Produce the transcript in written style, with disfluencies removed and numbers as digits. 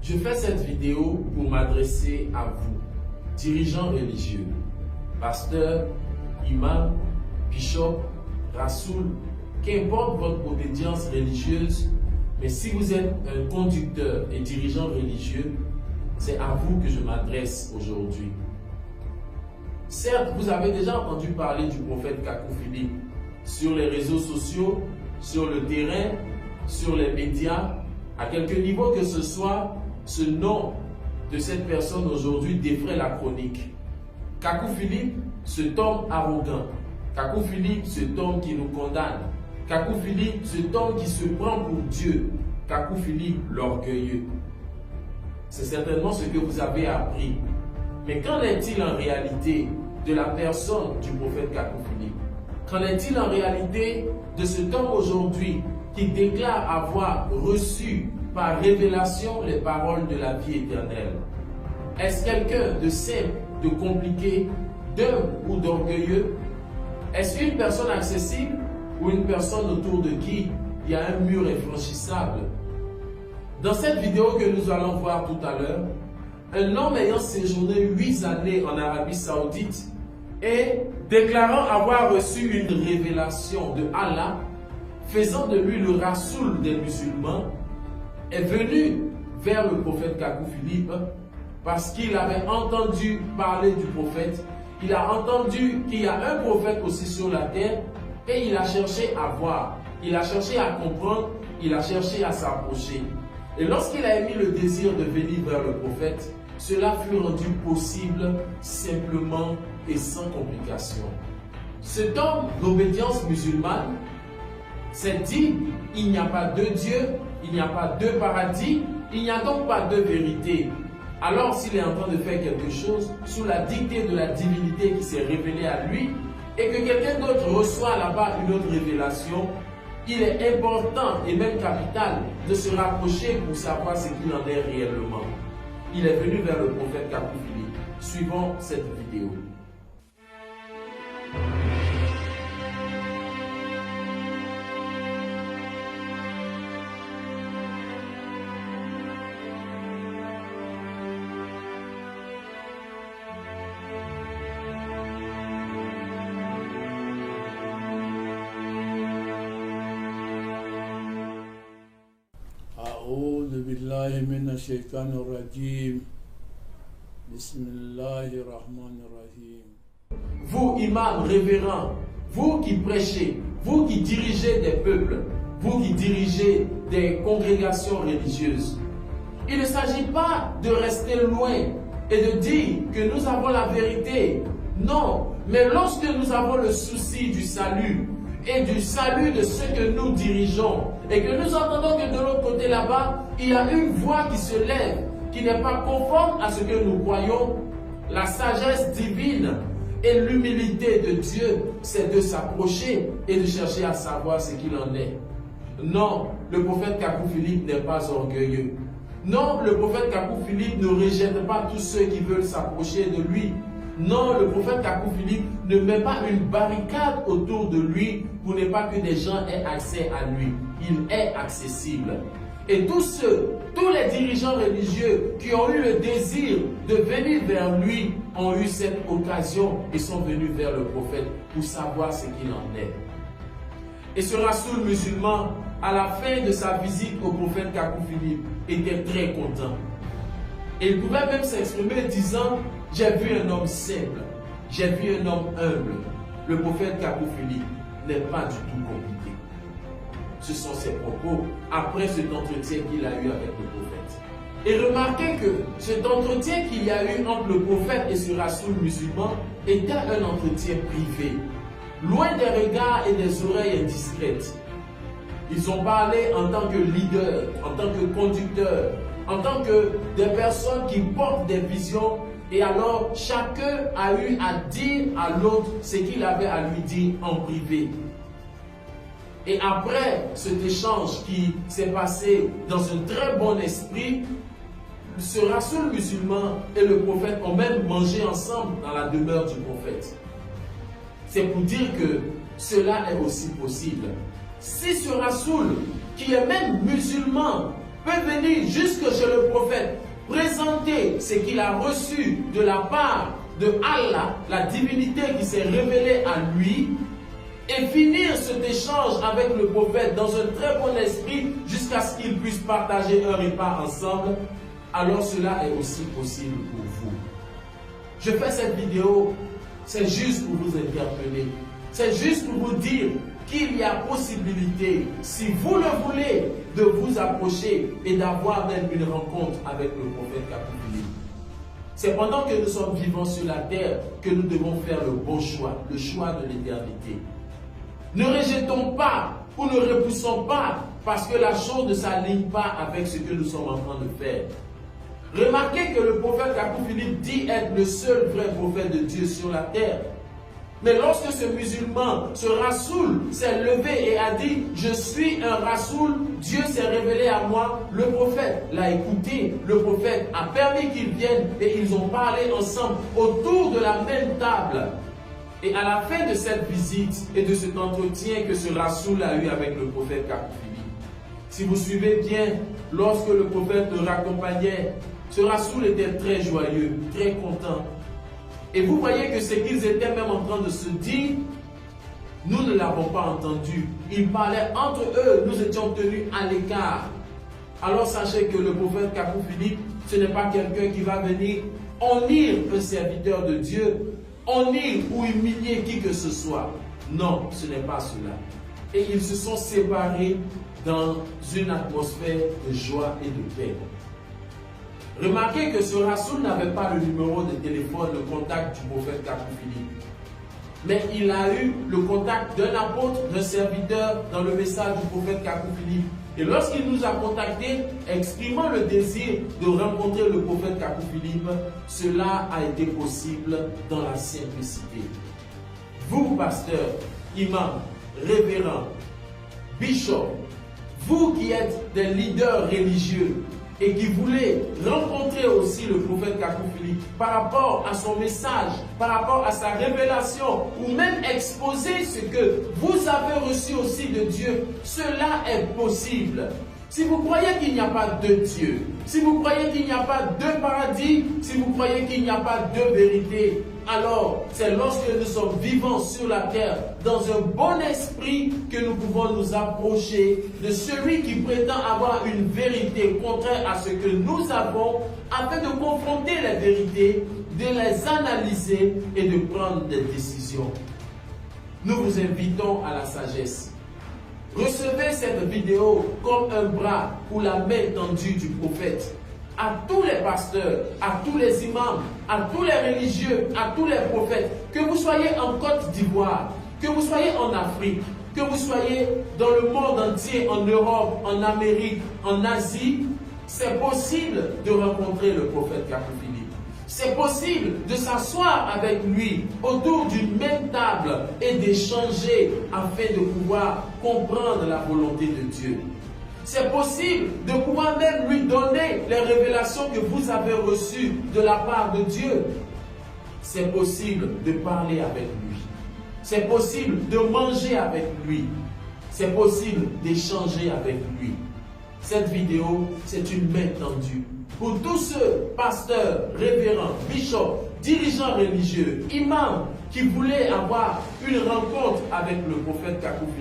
Je fais cette vidéo pour m'adresser à vous, dirigeants religieux, pasteurs, imams, bishops, rasoul, qu'importe votre obédience religieuse, mais si vous êtes un conducteur et dirigeant religieux, c'est à vous que je m'adresse aujourd'hui. Certes, vous avez déjà entendu parler du prophète Kakou Philippe sur les réseaux sociaux, sur le terrain, sur les médias, à quelque niveau que ce soit, ce nom de cette personne aujourd'hui défraie la chronique. Kakou Philippe, cet homme arrogant. Kakou Philippe, cet homme qui nous condamne. Kakou Philippe, cet homme qui se prend pour Dieu. Kakou Philippe, l'orgueilleux. C'est certainement ce que vous avez appris. Mais qu'en est-il en réalité de la personne du prophète Kakou Philippe? Qu'en est-il en réalité de cet homme aujourd'hui qui déclare avoir reçu par révélation les paroles de la vie éternelle? Est-ce quelqu'un de simple, de compliqué, d'humble ou d'orgueilleux? Est-ce une personne accessible ou une personne autour de qui il y a un mur infranchissable? Dans cette vidéo que nous allons voir tout à l'heure, un homme ayant séjourné 8 années en Arabie Saoudite et déclarant avoir reçu une révélation de Allah, faisant de lui le rasoul des musulmans, est venu vers le prophète Kakou Philippe parce qu'il avait entendu parler du prophète. Il a entendu qu'il y a un prophète aussi sur la terre et il a cherché à voir, il a cherché à comprendre, il a cherché à s'approcher. Et lorsqu'il a émis le désir de venir vers le prophète, cela fut rendu possible simplement et sans complication. Cet homme d'obédience musulmane s'est dit, il n'y a pas de Dieu, il n'y a pas de paradis, il n'y a donc pas de vérité. Alors s'il est en train de faire quelque chose sous la dictée de la divinité qui s'est révélée à lui et que quelqu'un d'autre reçoit là-bas une autre révélation, il est important et même capital de se rapprocher pour savoir ce qu'il en est réellement. Il est venu vers le prophète Kakou Philippe. Suivons cette vidéo. أعوذ بالله من الشيطان الرجيم بسم الله الرحمن الرحيم. Vous, imams révérends, vous qui prêchez, vous qui dirigez des peuples, vous qui dirigez des congrégations religieuses, il ne s'agit pas de rester loin et de dire que nous avons la vérité. Non, mais lorsque nous avons le souci du salut et du salut de ceux que nous dirigeons, et que nous entendons que de l'autre côté là-bas, il y a une voix qui se lève, qui n'est pas conforme à ce que nous croyons, la sagesse divine et l'humilité de Dieu, c'est de s'approcher et de chercher à savoir ce qu'il en est. Non, le prophète Kakou Philippe n'est pas orgueilleux. Non, le prophète Kakou Philippe ne rejette pas tous ceux qui veulent s'approcher de lui. Non, le prophète Kakou Philippe ne met pas une barricade autour de lui pour ne pas que des gens aient accès à lui. Il est accessible. Et tous les dirigeants religieux qui ont eu le désir de venir vers lui ont eu cette occasion et sont venus vers le prophète pour savoir ce qu'il en est. Et ce rasoul musulman, à la fin de sa visite au prophète Kakou Philippe, était très content. Et il pouvait même s'exprimer disant, j'ai vu un homme simple, j'ai vu un homme humble. Le prophète Kakou Philippe n'est pas du tout compliqué. Ce sont ses propos après cet entretien qu'il a eu avec le prophète. Et remarquez que cet entretien qu'il y a eu entre le prophète et ce rasoul musulman était un entretien privé, loin des regards et des oreilles indiscrètes. Ils ont parlé en tant que leader, en tant que conducteur, en tant que des personnes qui portent des visions. Et alors, chacun a eu à dire à l'autre ce qu'il avait à lui dire en privé. Et après cet échange qui s'est passé dans un très bon esprit, ce rasoul musulman et le prophète ont même mangé ensemble dans la demeure du prophète. C'est pour dire que cela est aussi possible. Si ce rasoul, qui est même musulman, peut venir jusque chez le prophète, présenter ce qu'il a reçu de la part de Allah, la divinité qui s'est révélée à lui, et finir cet échange avec le prophète dans un très bon esprit jusqu'à ce qu'ils puissent partager un repas ensemble, alors cela est aussi possible pour vous. Je fais cette vidéo, c'est juste pour vous interpeller, c'est juste pour vous dire qu'il y a possibilité, si vous le voulez, de vous approcher et d'avoir même une rencontre avec le prophète Kakou-Philippe. C'est pendant que nous sommes vivants sur la terre que nous devons faire le bon choix, le choix de l'éternité. Ne rejetons pas ou ne repoussons pas parce que la chose ne s'aligne pas avec ce que nous sommes en train de faire. Remarquez que le prophète Kakou-Philippe dit être le seul vrai prophète de Dieu sur la terre. Mais lorsque ce musulman, ce Rasoul, s'est levé et a dit « Je suis un Rasoul, Dieu s'est révélé à moi », le prophète l'a écouté, le prophète a permis qu'il vienne et ils ont parlé ensemble autour de la même table. Et à la fin de cette visite et de cet entretien que ce Rasoul a eu avec le prophète Kakou-Philippe, si vous suivez bien, lorsque le prophète le raccompagnait, ce Rasoul était très joyeux, très content. Et vous voyez que ce qu'ils étaient même en train de se dire, nous ne l'avons pas entendu. Ils parlaient entre eux, nous étions tenus à l'écart. Alors sachez que le prophète Kakou-Philippe, ce n'est pas quelqu'un qui va venir honnir un serviteur de Dieu, honnir ou humilier qui que ce soit. Non, ce n'est pas cela. Et ils se sont séparés dans une atmosphère de joie et de paix. Remarquez que ce Rasoul n'avait pas le numéro de téléphone, le contact du prophète Kakou-Philippe. Mais il a eu le contact d'un apôtre, d'un serviteur dans le message du prophète Kakou-Philippe. Et lorsqu'il nous a contactés, exprimant le désir de rencontrer le prophète Kakou-Philippe, cela a été possible dans la simplicité. Vous, pasteurs, imams, révérends, bishops, vous qui êtes des leaders religieux, et qui voulait rencontrer aussi le prophète Kakou-Philippe par rapport à son message, par rapport à sa révélation, ou même exposer ce que vous avez reçu aussi de Dieu, cela est possible. Si vous croyez qu'il n'y a pas de Dieu, si vous croyez qu'il n'y a pas de paradis, si vous croyez qu'il n'y a pas de vérité, alors c'est lorsque nous sommes vivants sur la terre, dans un bon esprit, que nous pouvons nous approcher de celui qui prétend avoir une vérité contraire à ce que nous avons, afin de confronter les vérités, de les analyser et de prendre des décisions. Nous vous invitons à la sagesse. Recevez cette vidéo comme un bras ou la main tendue du prophète. À tous les pasteurs, à tous les imams, à tous les religieux, à tous les prophètes, que vous soyez en Côte d'Ivoire, que vous soyez en Afrique, que vous soyez dans le monde entier, en Europe, en Amérique, en Asie, c'est possible de rencontrer le prophète Kakou-Philippe. C'est possible de s'asseoir avec lui autour d'une même table et d'échanger afin de pouvoir comprendre la volonté de Dieu. C'est possible de pouvoir même lui donner les révélations que vous avez reçues de la part de Dieu. C'est possible de parler avec lui. C'est possible de manger avec lui. C'est possible d'échanger avec lui. Cette vidéo, c'est une main tendue. Pour tous ceux, pasteurs, révérends, bishops, dirigeants religieux, imams, qui voulaient avoir une rencontre avec le prophète Kakou-Philippe,